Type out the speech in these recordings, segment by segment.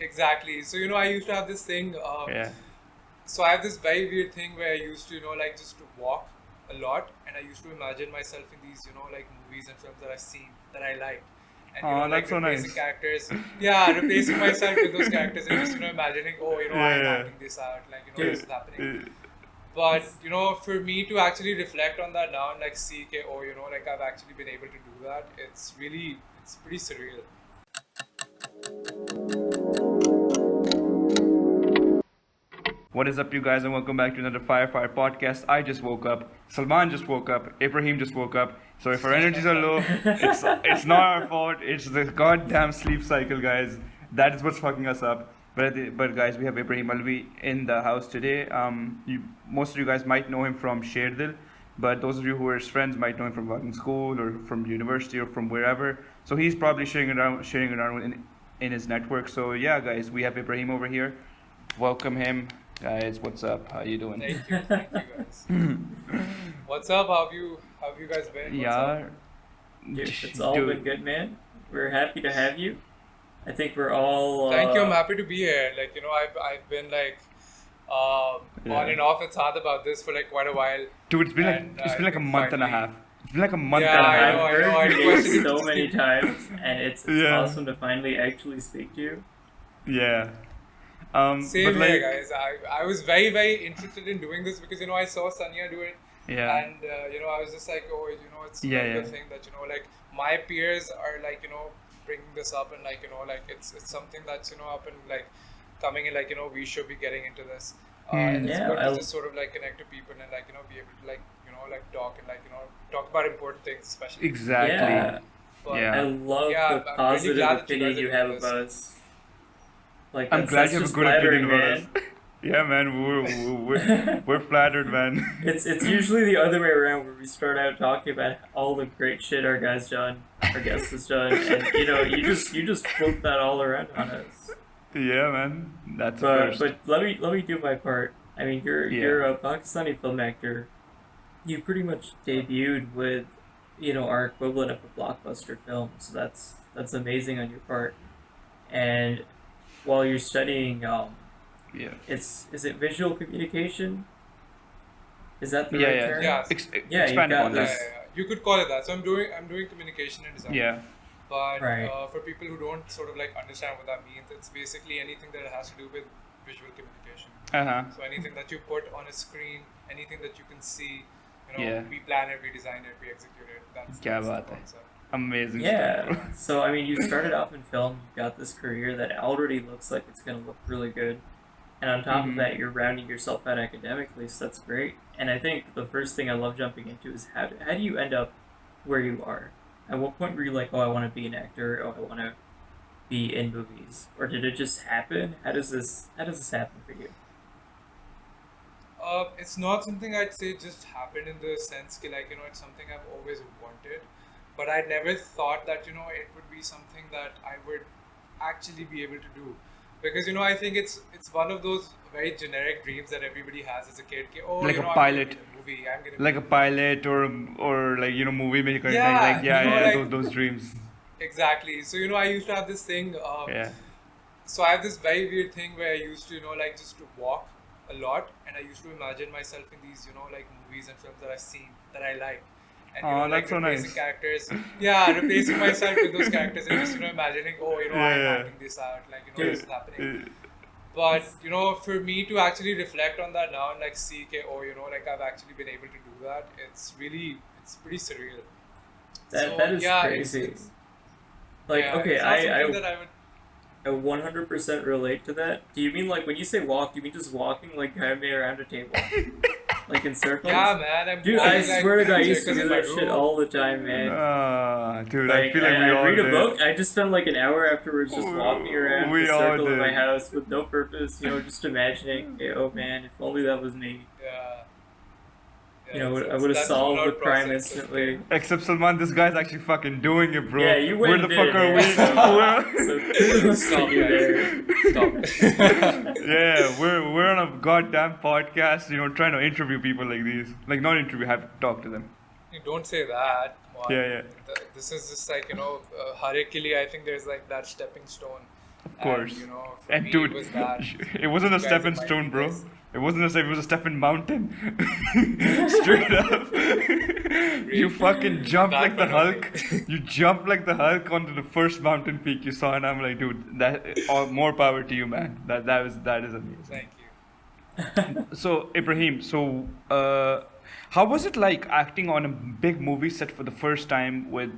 exactly. So I used to have this thing. Yeah. So I have this very weird thing where I used to like just to walk a lot, and I used to imagine myself in these like movies and films that I've seen that I liked, and Oh, like that's so replacing nice. characters. Yeah, replacing myself with those characters and just imagining, oh, I'm Yeah. acting this out, like Uh, this is happening. uh, But for me to actually reflect on that now and like see, okay, oh, like I've actually been able to do that. It's pretty surreal. What is up, you guys, and welcome back to another Firefire podcast. I just woke up. Salman just woke up. Ibrahim just woke up. So if our energies are low, it's not our fault. It's the goddamn sleep cycle, guys. That is what's fucking us up. But guys, we have Ibrahim Alvi in the house today. Most of you guys might know him from Sherdil, but those of you who are his friends might know him from fucking school or from university or from wherever. So he's probably sharing around in his network. So yeah, guys, we have Ibrahim over here. Welcome him. Guys, what's up? How you doing? Thank you guys. What's up? How have you guys been? What's up? Yeah, Dude, it's all been dude. good, man. We're happy to have you. I think we're all, Thank you. I'm happy to be here. Like I've been like on Yeah, and off with Saad about this for like quite a while, dude. It's been like and it's I been like a think month and a finally, half. It's been like a month yeah, and a I half. know, I've I know. I heard your requested name him to so just many give me. times, and it's Yeah, awesome to finally actually speak to you. yeah. But Same here, like, guys. I was very very interested in doing this because I saw Sanya do it, yeah, and I was just like, oh, it's a yeah, very good yeah, thing that like my peers are like bringing this up, and like like it's something that's up and like coming in, like we should be getting into this, and hmm, it's Yeah, good to just sort of like connect to people and like be able to like like talk and like talk about important things especially. exactly. yeah, But I Yeah, love yeah, the I'm really positive glad that you opinion guys are you doing have of this. us. Like, I'm glad that's you have a just good opinion flattering, about us. man. Yeah, man, we're flattered, man. It's usually the other way around where we start out talking about all the great shit our guest has done, and you just flip that all around on us. Yeah, man, that's a But first. but let me do my part. I mean, you're Yeah, you're a Pakistani film actor. You pretty much debuted with, our equivalent of a blockbuster film. So that's amazing on your part. And while you're studying, yeah, it's is it visual communication? Is that the yeah, right yeah. term? Yeah, Yeah, you've Expand got upon yeah, that. yeah, this. yeah. You could call it that. So I'm doing communication and design. Yeah, But Right. for people who don't sort of like understand what that means, it's basically anything that has to do with visual communication. uh-huh. So anything that you put on a screen, anything that you can see, Yeah, we plan it, we design it, we execute it. क्या That's the बात है. concept. Amazing stuff, Yeah. bro. So I mean, you started off in film, you got this career that already looks like it's gonna look really good. And on top of Mm-hmm. that, you're rounding yourself out academically, so that's great. And I think the first thing I love jumping into is how do you end up where you are? At what point were you like, oh, I want to be an actor, oh, I want to be in movies, or did it just happen? How does this happen for you? It's not something I'd say just happened in the sense that like it's something I've always wanted, but I never thought that it would be something that I would actually be able to do, because I think it's one of those very generic dreams that everybody has as a kid. Ki, oh, Like a I'm gonna be pilot, in a movie. I'm gonna be like in a a movie. pilot or like movie maker, like Yeah, yeah, yeah, like those dreams. exactly. So I used to have this thing. Yeah, So I have this very weird thing where I used to like just to walk a lot, and I used to imagine myself in these like movies and films that I've seen that I like, and oh, like that's so replacing nice. characters. Yeah, replacing myself with those characters and just imagining, oh, I'm Yeah, acting this out, like Dude, this is happening. yeah. But for me to actually reflect on that now and like see, okay, oh, like I've actually been able to do that. It's pretty surreal. that So is yeah, crazy. Like, yeah, okay, it's not something I that I would. I 100% relate to that. Do you mean like when you say walk? Do you mean just walking like halfway around a table, like in circles? Yeah, man, I'm Dude, I walking like swear to God, I in used to circles do in my that shit room. all the time, man. Dude, I Like, feel like we I'd all read a did. book. I just spent like an hour afterwards just walking around We the all circle of my did. house with no purpose, just imagining, okay, oh man, if only that was me. Yeah, You yeah, know, it's, I would have that's a solved the whole crime process of instantly. Except Salman, this guy's actually fucking doing it, bro. Yeah, you Where went the and did fuck it, are man. we? So kudos to Stop, you guys. there. Stop it. Yeah, we're on a goddamn podcast, trying to interview people like these. Like not interview, have to talk to them. You don't say that. Come on. Yeah, yeah. This is just like, Harekili, I think there's like that stepping stone. Of And course. for And me, it dude, was that it wasn't a you guys stepping invited me stone, bro. this. It wasn't a step, it was a stepping mountain. Straight up. You Great. fucking jumped That like the for nothing. Hulk. You jumped like the Hulk onto the first mountain peak you saw, and I'm like, dude, that all more power to you, man. That is amazing. Thank you. So Ibrahim, so how was it like acting on a big movie set for the first time with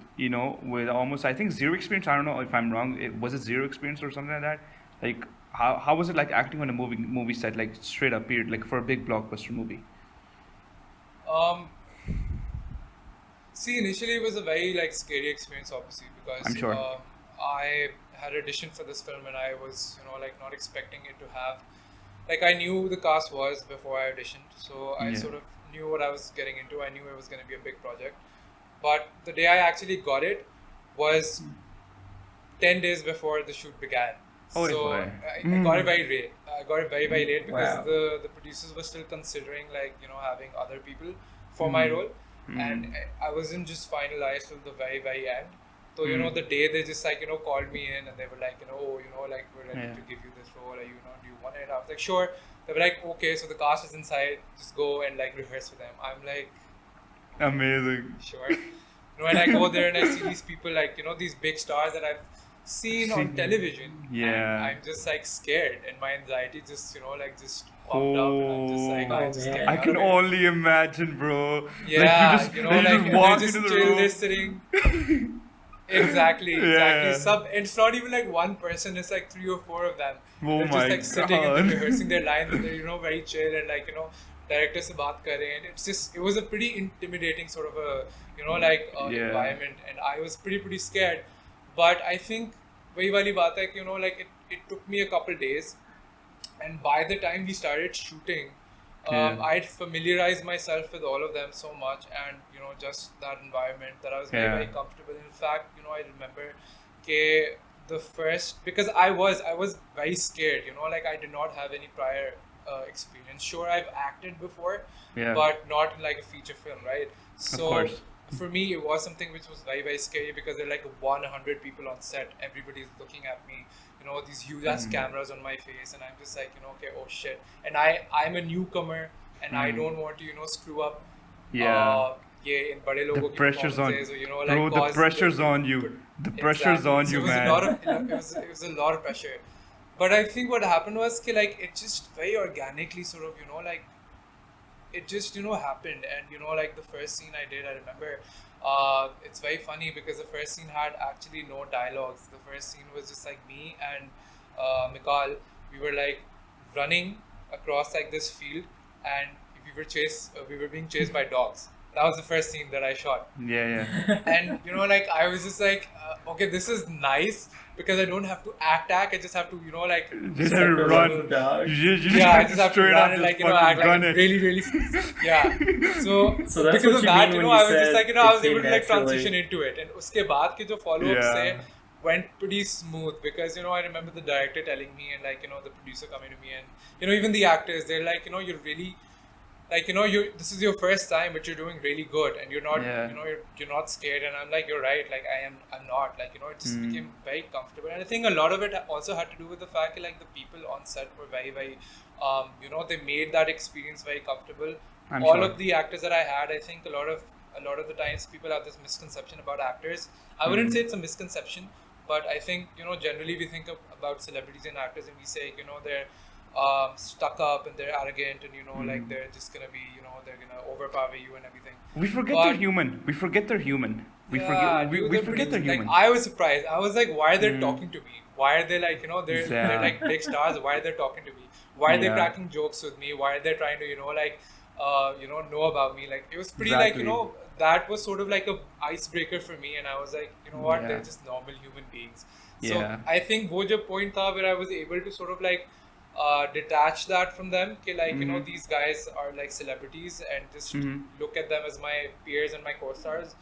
with almost I think zero experience? I don't know if I'm wrong. Was it zero experience or something like that? Like how was it like acting on a movie set like straight up period like for a big blockbuster movie? Um, See, initially it was a very like scary experience, obviously, I'm because sure. I had auditioned for this film and I was, like not expecting it to have, like I knew the cast was before I auditioned, so I Yeah. sort of knew what I was getting into. I knew it was going to be a big project, but the day I actually got it was 10 days before the shoot began. Oh So boy. I got it very late. I got it very late because Wow. the producers were still considering like having other people for my Mm. role, and Mm. I wasn't just finalized till the very end. So Mm. the day they just like called me in and they were like oh like we're ready Yeah. to give you this role. Or, do you want it? I was like sure. They were like okay, so the cast is inside. Just go and like rehearse with them. I'm like Amazing. sure. And I go there and I see these people like these big stars that I've seen on See- television. Yeah. And I'm just like scared, and my anxiety just like just pumped up, and I'm just like Oh, I just man. get I out can of it. only imagine, bro. Yeah, like you just, like, like, you and just walk they're just into the chill, room. they're sitting. Exactly. Yeah. And it's not even like one person, it's like 3 or 4 of them. Oh They're my just like sitting and God. they're rehearsing their lines and they're very chill and like director se baat kar rahe hain. And it was a pretty intimidating sort of a Yeah. environment, and I was pretty scared. But I think वही वाली बात है कि like it took me a couple days, and by the time we started shooting, Yeah. I'd familiarized myself with all of them so much, and just that environment that I was very Yeah. very comfortable. In fact, I remember the first, because I was very scared. Like I did not have any prior experience. Sure, I've acted before, Yeah. but not in like a feature film, right? So course. for me, it was something which was very very scary because there are like 100 people on set. Everybody's looking at me. These huge ass cameras on my face, and I'm just like, okay, oh shit. And I'm a newcomer, and I don't want to screw up. Yeah. Yeah, in bade logo The ki pressure's on. performances, or, Bro, like the cause pressure's on you. The pressure's Exactly. on So you, it was man. a lot of it was a lot of pressure. But I think what happened was ki, like it just very organically sort of like it just happened. And like the first scene I did, I remember it's very funny because the first scene had actually no dialogues. The first scene was just like me and Mikal. We were like running across like this field, and we were being chased by dogs. That was the first scene that I shot. Yeah, yeah. And like I was just like okay, this is nice because I don't have to act. I just have to like Just sort have of to go run. alone. You just Yeah, I have just to have to straight run up and just like fucking act gun like it. really yeah. So So that's because what of you that, mean when I you was just said like I was it able to came like naturally. transition into it. And uske baad ke jo follow-ups Yeah. say went pretty smooth because I remember the director telling me, and like the producer coming to me, and even the actors, they're like you're really like this is your first time, but you're doing really good, and you're not Yeah. you're not scared. And I'm like, you're right, like I'm not, like it just Mm. became very comfortable. And I think a lot of it also had to do with the fact that like the people on set were very very they made that experience very comfortable. I'm All sure. of the actors that I had, I think a lot of the times people have this misconception about actors. I wouldn't say it's a misconception, but I think generally we think about celebrities and actors, and we say they're stuck up and they're arrogant, and like they're just gonna be they're gonna overpower you and everything. We forget they're But- human. We forget they're human. We Yeah, forget. dude, We they're forget they're pretty- human. Like I was surprised. I was like, why are they Mm. talking to me? Why are they like they're Yeah. like big stars? Why are they talking to me? Why are they Yeah. cracking jokes with me? Why are they trying to like know about me? Like it was pretty Exactly. like that was sort of like a icebreaker for me, and I was like what, Yeah. they're just normal human beings. So Yeah. I think wo jo point tha where I was able to sort of like detach that from them. Ke like Mhm. these guys are like celebrities, and just Mhm. look at them as my peers and my co-stars.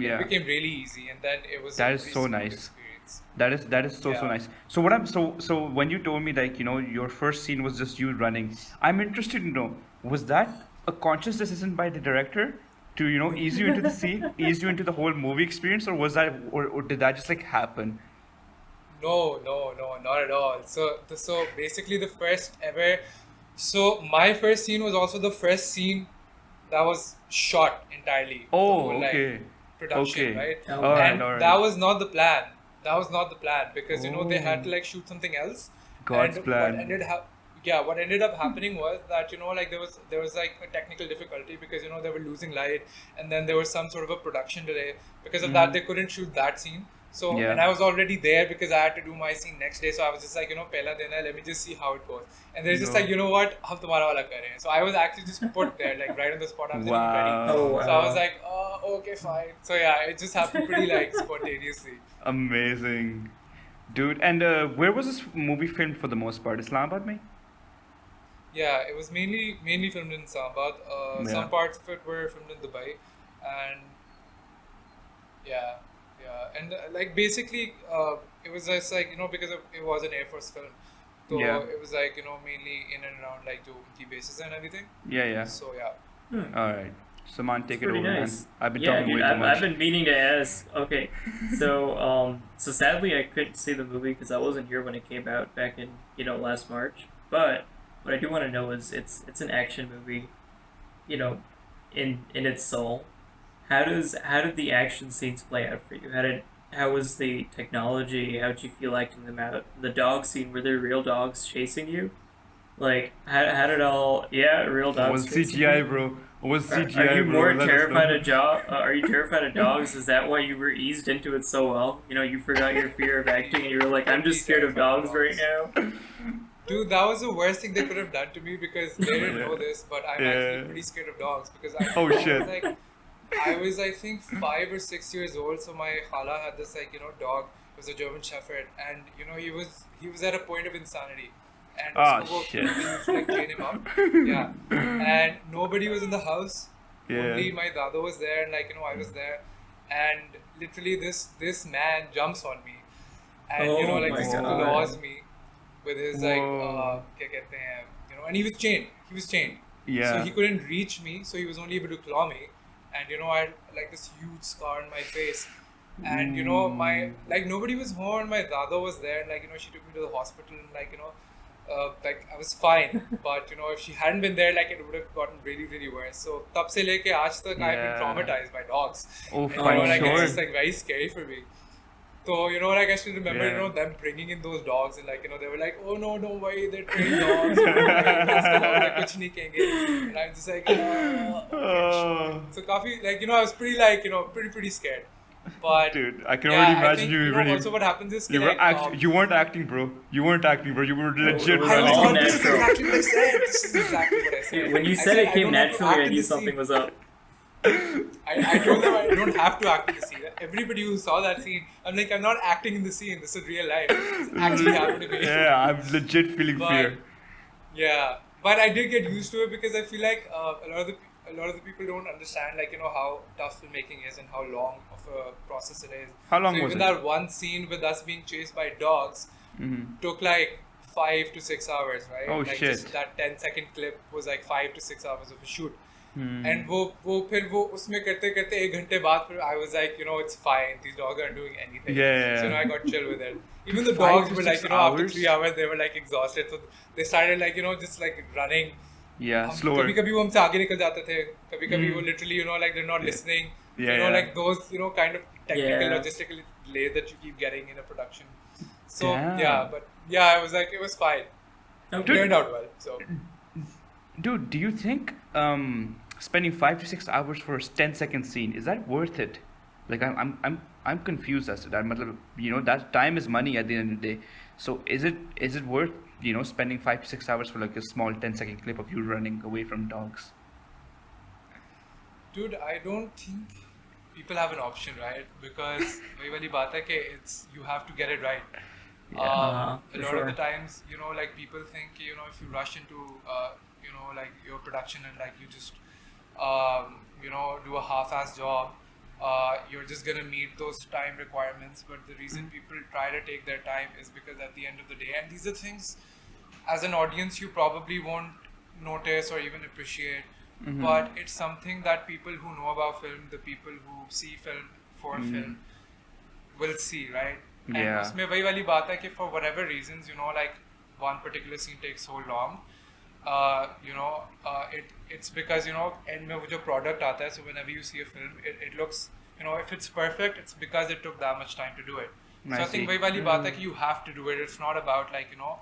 Yeah. It became really easy, and then it was That a is pretty so smooth nice. experience. That is so Yeah. nice. So what I'm so when you told me like your first scene was just you running, I'm interested to know, was that a conscious decision by the director to ease you into the scene, ease you into the whole movie experience, or was that or did that just like happen? No, not at all. So basically, the first ever. So my first scene was also the first scene that was shot entirely of the Oh, whole okay. production, Okay. right? Oh, All right, And all right. that was not the plan. That was not the plan because they had to Oh. like shoot something else. God's And plan. what ended up happening was that like there was like a technical difficulty because they were losing light, and then there was some sort of a production delay. Because of that, they couldn't shoot that scene. So Yeah. and I was already there because I had to do my scene next day. So I was just like pehla din hai, let me just see how it goes. And they're just No. like, what, hum tumhara wala kar rahe hain. So I was actually just put there like right on the spot. I was like, ready. Wow. Oh, wow. So I was like, oh, okay, fine. So yeah, it just happened pretty like spontaneously. Amazing. Dude, and where was this movie filmed for the most part? Islamabad, mein? Yeah, it was mainly filmed in Islamabad. Yeah. Some parts of it were filmed in Dubai, and and like basically, it was just like because it was an Air Force film, so Yeah. it was like mainly in and around like the key bases and everything. Yeah, yeah. So yeah. Hmm. All right. Saman, take it over, Pretty man. nice. I've been Yeah, talking dude, way too I've much. been meaning to ask. Okay, so sadly I couldn't see the movie because I wasn't here when it came out back in last March. But what I do want to know is it's an action movie, in its soul. How did the action scenes play out for you? How was the technology? How did you feel acting them out? The dog scene, were there real dogs chasing you? Like how did all real It dogs was chasing CGI, you? bro. It was Are CGI, you bro. more Let us terrified know. of are you terrified of dogs? Is that why you were eased into it so well? You forgot your fear of acting and you were like, I'm just scared of dogs right now. Dude, that was the worst thing they could have done to me because they didn't Yeah. know this, but I'm Yeah. actually pretty scared of dogs because Oh, I shit. was like, I was I think 5 or 6 years old, so my khala had this dog. It was a German Shepherd, and he was at a point of insanity, and Ah, usko shit. they used to like chain him up, yeah, and nobody was in the house. Yeah. Only my dado was there, and I was there, and literally this man jumps on me, and Oh like my just God. claws me with his Whoa. kya kehte hain, and he was chained. He was chained. Yeah. So he couldn't reach me, so he was only able to claw me. And I had like this huge scar on my face. And my nobody was home, and my dada was there, and she took me to the hospital, and I was fine. But if she hadn't been there, it would have gotten really, really worse. So tab se leke aaj tak I've been Yeah. traumatized by dogs. Oh, And, fine, it's sure. just very scary for me. So, I still remember, Yeah. them bringing in those dogs, and they were like, oh no, don't worry, they're trained dogs. Kuch nahi kenge. And I'm just like, Oh. so coffee, I was pretty, pretty scared. But Dude, I can yeah, already I imagine think, you, Ibrahim. also what happens is, You were you weren't acting, bro. You weren't acting, bro. You were legit was I was all all, running. this is natural. exactly what I said. This is exactly what I said. When you I said it I came don't have to naturally, act I in knew the something scene. was up. I told them I don't have to act in the scene. Everybody who saw that scene, I'm like, I'm not acting in the scene. This is real life. It's actually happened to me. Yeah, I'm legit feeling But- fear. Yeah, but I did get used to it because I feel like a lot of the people don't understand how tough filmmaking is and how long of a process it is. How long so was even it? that one scene with us being chased by dogs Mm-hmm. took like 5 to 6 hours, right? Oh, like shit. Just that 10-second clip was like 5 to 6 hours of a shoot. Hmm. And फिर वो उसमें करते 1 घंटे बाद फिर I was like, it's fine. These dogs aren't doing anything. Yeah. So I got chill with it. Even the 5 dogs to were like, 6 after hours? 3 hours they were like exhausted. So they started like, just like running. Yeah, slower. कभी कभी वो हमसे आगे निकल जाते थे. कभी कभी वो literally, like they're not listening. Yeah, yeah. Like those, kind of technical Yeah. logistical delays that you keep getting in a production. So Damn. yeah, but yeah, I was like, it was fine. It Okay. turned out well. So Dude, do you think spending 5 to 6 hours for a 10-second scene is that worth it? Like I'm confused as to that. matlab, that time is money at the end of the day. So is it worth spending 5 to 6 hours for like a small 10-second clip of you running away from dogs? dude, I don't think people have an option, right? Because वही वाली बात है कि you have to get it right. Yeah. A for lot sure. of the times, like people think, if you rush into, like your production and like you just, do a half-ass job, you're just gonna meet those time requirements. But the reason people try to take their time is because at the end of the day, and these are things, as an audience, you probably won't notice or even appreciate. Mhm. But it's something that people who know about film, the people who see film for film, will see, right? And Yeah. उसमें वही वाली बात है कि for whatever reasons, you know, like one particular scene takes so long, it's because, you know, end में वो जो product आता है, so whenever you see a film, it looks, you know, if it's perfect, it's because it took that much time to do it. So I I see. think वही वाली बात है कि you have to do it. It's not about like, you know,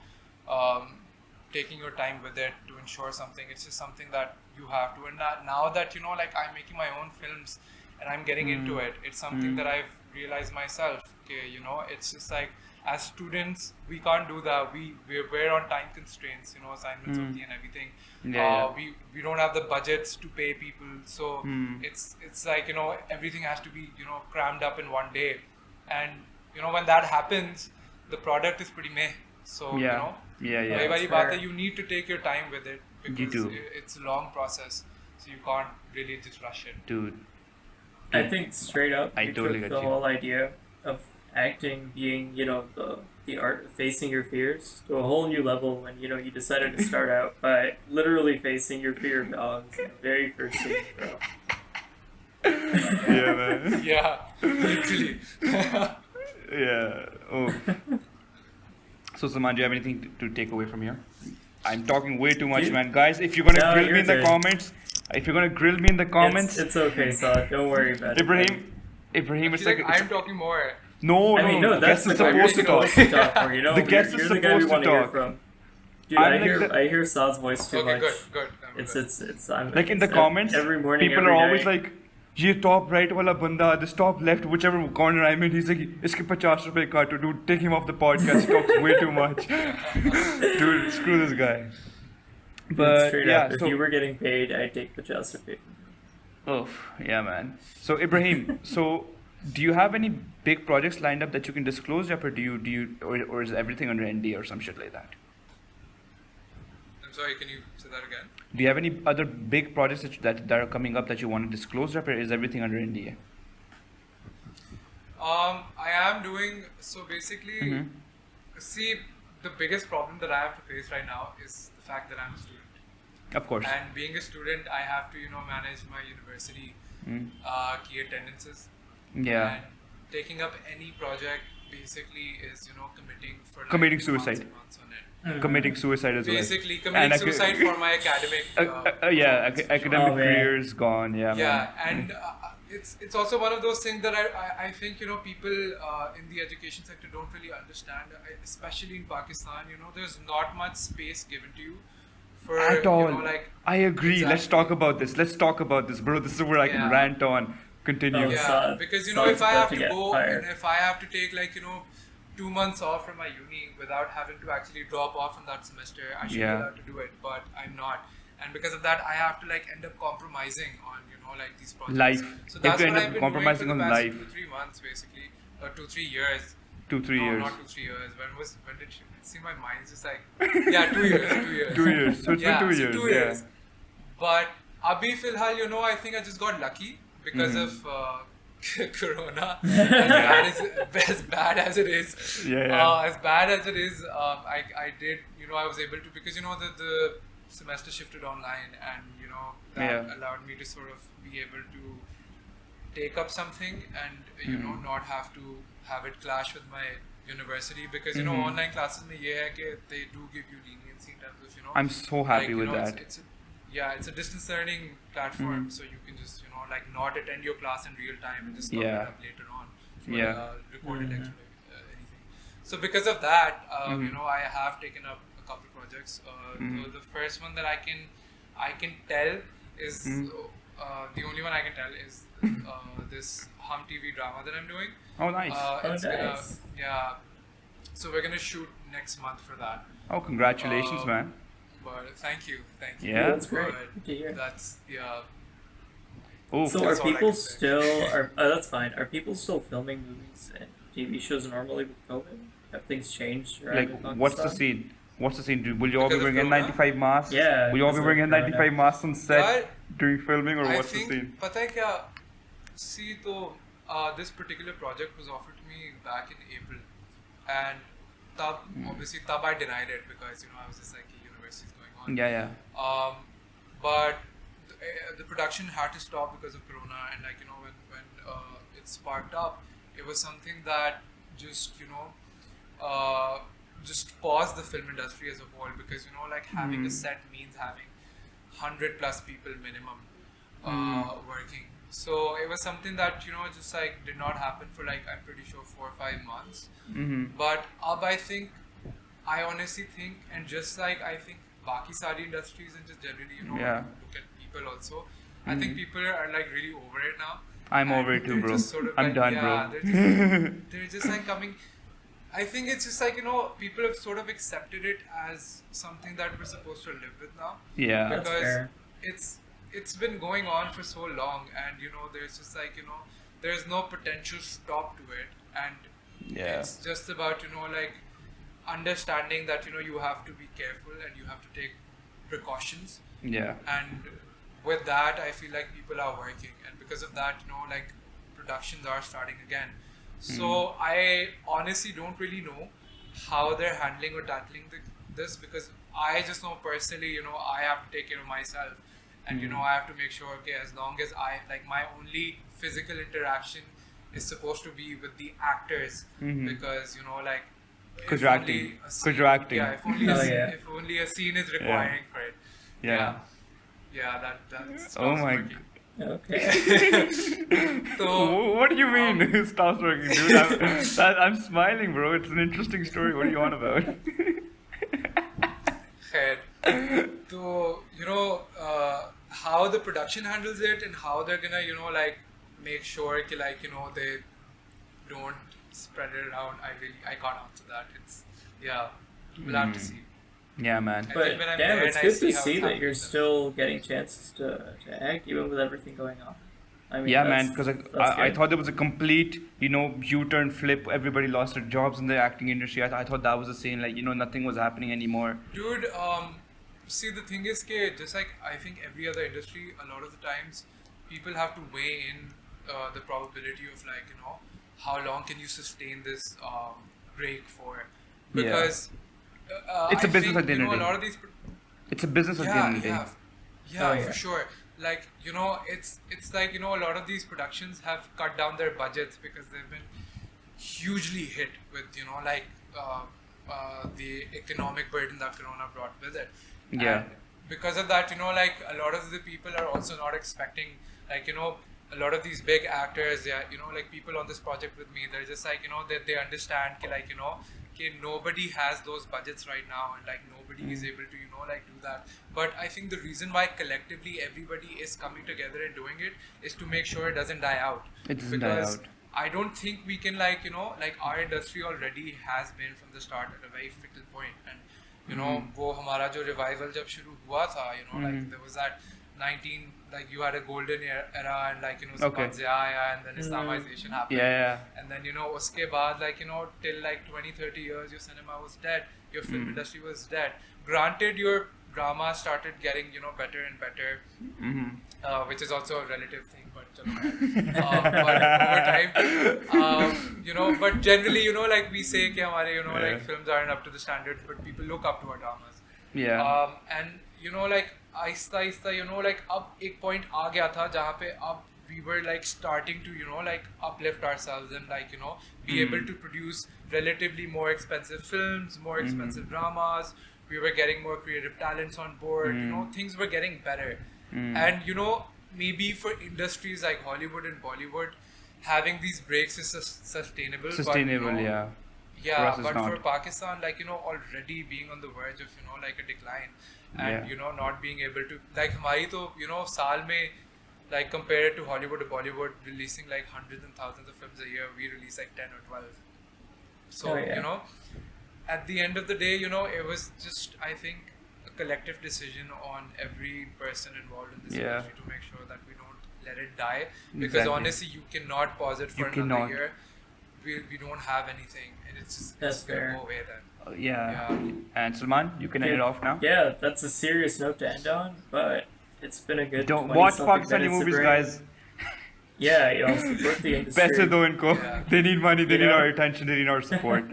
taking your time with it to ensure something. It's just something that you have to. And now that, you know, like I'm making my own films and I'm getting into it, it's something that I've realized myself. Okay, you know, it's just like as students, we can't do that. We're on time constraints, you know, assignments and everything. Yeah. We don't have the budgets to pay people, so it's like, you know, everything has to be, you know, crammed up in one day, and you know when that happens, the product is pretty meh. So you Yeah. know, Yeah. वही Yeah. वाली That's बात fair. है, you need to take your time with it You because do. it's a long process, so you can't really just rush it. Dude. I think straight up, I you totally took get the you. whole idea of acting being, you know, the art of facing your fears to a whole new level when, you know, you decided to start out by literally facing your fear of dogs in the very first scene, bro. Yeah, man. Yeah, literally. Yeah. Oh. So, Saman, do you have anything to take away from here? I'm talking way too much, Dude. man. Guys, if you're gonna No, grill me you're in the good. comments, if you're gonna grill me in the comments, It's okay, Saad. Don't worry about it. Ibrahim, I it's feel like, like I'm talking more. no, I mean, no, that's guest the is guy we're supposed to supposed talk. to talk for, you know? The guest you're is the guy we supposed to want to hear talk. from. Dude, I'm I like hear the- I hear Saad's voice too Okay, much. good. I'm good. It's I'm Like in the it's comments, every morning, people every are always night. like, ये top right वाला बंदा, this top left, whichever corner I'm in, he's like, इसके 50 रुपए काटो, dude, take him off the podcast, he talks way too much. Dude, screw this guy. Dude, But straight yeah, up, if so, you were getting paid, I'd take the just to pay. yeah, man. So Ibrahim, so do you have any big projects lined up that you can disclose, or or is everything under NDA or some shit like that? I'm sorry, can you say that again? Do you have any other big projects that are coming up that you want to disclose, or is everything under NDA? I am doing, so basically, Mhm. see, the biggest problem that I have to face right now is the fact that I'm a student. Of course. And being a student, I have to, you know, manage my university Mm. key attendances. Yeah. And taking up any project basically is, you know, committing for like Committing months suicide. and months on it. Committing suicide as well. Basically, committing And suicide for my academic. yeah, performance, for academic Oh, man. career is gone. Yeah, sure. man. Yeah, and it's also one of those things that I think, you know, people in the education sector don't really understand, especially in Pakistan. You know, there's not much space given to you for At all. You know, like I agree. Let's Exactly. talk about this. Let's talk about this, bro. This is where I can Yeah. rant on. Continue. Oh, yeah, Saad- because you know, Saad's if I about have to to get go fired. and if I have to take like, you know, 2 months off from my uni without having to actually drop off in that semester, I should Yeah. be allowed to do it, but I'm not. And because of that, I have to like end up compromising on, you know, like these projects. Life. So You have that's to end what up I've been compromising doing for on the past life. 2-3 months basically, or 2-3 years. 2-3 No, years. not 2-3 years. When did she see my mind's just like yeah, 2 years, 2 years. 2 years. So it's Yeah, been 2 so years. 2 yeah. years. But Abhi Filhal, you know, I think I just got lucky because Mm-hmm. of Corona. As bad as it is, Yeah. as bad as it is, I did, you know, I was able to, because you know the semester shifted online, and you know that Yeah. allowed me to sort of be able to take up something and you know not have to have it clash with my university, because you know online classes mein ye hai ki they do give you leniency in terms of, you know, I'm so happy you with know, that. it's a distance learning platform, so you can just, you know, like not attend your class in real time and just cover Yeah. it up later on for Yeah. recorded lecture, anything. So because of that, you know, I have taken up a couple projects. The first one that I can tell is the only one I can tell is this Hum TV drama that I'm doing. Oh, nice. It's nice. yeah. So we're gonna shoot next month for that. Oh, congratulations, man. But thank you. Yeah. That's great. But Good to hear. that's yeah. Oh, So are That's all I people can say. still are that's fine. Are people still filming movies and TV shows normally with COVID? Have things changed? around like, in what's the Pakistan? scene? What's the scene? Will you all be Because of wearing Corona? N95 masks? Yeah, Will you all be because of wearing Corona. N95 masks on set Yaar, during filming, or I what's the think scene? पता है क्या? See, तो this particular project was offered to me back in April, and obviously I denied it because, you know, I was just like, university is going on. Yeah, yeah. But the production had to stop because of Corona, and like, you know, when it sparked up, it was something that just just pause the film industry as a whole, because like having a set means having 100 plus people minimum working. So it was something that just like did not happen for like, I'm pretty sure, 4 or 5 months. But I honestly think, and just like I think baki sari industries and just generally Yeah. look at people also, I think people are like really over it now. I'm And over it too, they're bro. just sort of I'm like, done, yeah, bro. they're just like coming. I think it's just like people have sort of accepted it as something that we're supposed to live with now, Yeah. That's because fair. it's been going on for so long, and there's just like there's no potential stop to it, and Yeah. it's just about like understanding that you have to be careful and you have to take precautions. Yeah. And with that, I feel like people are working, and because of that like productions are starting again. So I honestly don't really know how they're handling or tackling this, because I just know personally I have to take care of myself, and I have to make sure, okay, as long as I like, my only physical interaction is supposed to be with the actors, because like, Because if you're only acting. a 'Cause scene- you're acting. Yeah, if only, Oh, a, yeah. if only a scene is requiring for it. Yeah. Yeah, that stops Oh my working. Okay. So What do you mean? It stops working, dude. I'm smiling, bro. It's an interesting story. What are you on about? khair. So how the production handles it and how they're gonna like make sure ki, like they don't spread it around. I can't answer that. It's we'll have to see. Yeah, man. I But think when I'm damn, there it's and I good to how see it's that you're happening, still getting chances to act, even with everything going on. I mean, Yeah, that's- man, because that's I good. thought there was a complete, U-turn flip. Everybody lost their jobs in the acting industry. I thought that was the same, like, nothing was happening anymore. Dude, see, the thing is, just like I think every other industry, a lot of the times people have to weigh in the probability of like how long can you sustain this break for, Yeah. because It's a I business think, at the end of the a day. lot of these It's a business at the end of the day. yeah, Oh, yeah. for sure. Like it's like a lot of these productions have cut down their budgets because they've been hugely hit with like the economic burden that Corona brought with it. Yeah. And because of that, like a lot of the people are also not expecting, like a lot of these big actors, yeah, like people on this project with me, they're just like that they understand ki, like ki nobody has those budgets right now, and like nobody is able to like do that. But I think the reason why collectively everybody is coming together and doing it is to make sure it doesn't die out. It doesn't die Because out. I don't think we can like like our industry already has been from the start at a very fickle point, and वो हमारा जो revival जब शुरू हुआ था, like there was that 19, like you had a golden era, and like उसके Okay. बाद Zia आया, and then Islamization happened. Yeah. And then उसके बाद like till like 20-30 years your cinema was dead, your film industry was dead. Granted, your drama started getting better and better, which is also a relative thing, but but over time, but generally like we say कि हमारे like films aren't up to the standards, but people look up to our dramas. Yeah. And like Aahista Aahista like अब एक point आ गया था जहाँ पे अब we were like starting to like uplift ourselves and like be able to produce relatively more expensive films, more expensive dramas. We were getting more creative talents on board. Things were getting better. And maybe for industries like Hollywood and Bollywood, having these breaks is sustainable. Sustainable, but, yeah. Yeah, For us, it's but for not. Pakistan, like already being on the verge of like a decline, and Yeah. not being able to like हमारी तो साल में like compared to Hollywood or Bollywood releasing like hundreds and thousands of films a year, we release like 10 or 12. So Oh, yeah. at the end of the day, it was just, I think, a collective decision on every person involved in this Yeah. industry to make sure that we don't let it die. Because Exactly. honestly, you cannot pause it for You another cannot. year. We don't have anything, and it's That's just gonna fair. go away then. Yeah. Yeah. And Salman, you can end it off now. Yeah, that's a serious note to end on, but it's been a good. Don't 20 watch something Pakistani minutes to movies, bring. guys. Yeah, support the industry. पैसे दो इनको. Yeah. They need money. They You need know? our attention. They need our support.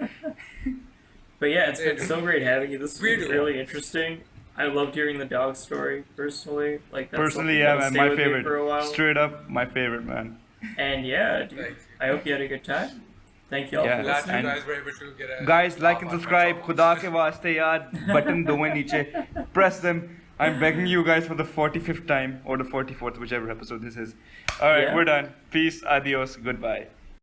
But yeah, it's been Dude. so great having you. This has We been do. really interesting. I loved hearing the dog story personally. Like that's Personally, something yeah, that'll man, stay my with me favorite. For a while. Straight up, my favorite, man. And yeah, dude, Thank you. I hope you had a good time. Thank you all Yeah, for Glad you listening. guys were able to get a Guys, like laugh and out of my subscribe. jokes. Khuda ke waaste yaad. Button do niche. Press them. I'm begging you guys for the 45th time or the 44th, whichever episode this is. All right, Yeah. we're done. Peace, adios, goodbye.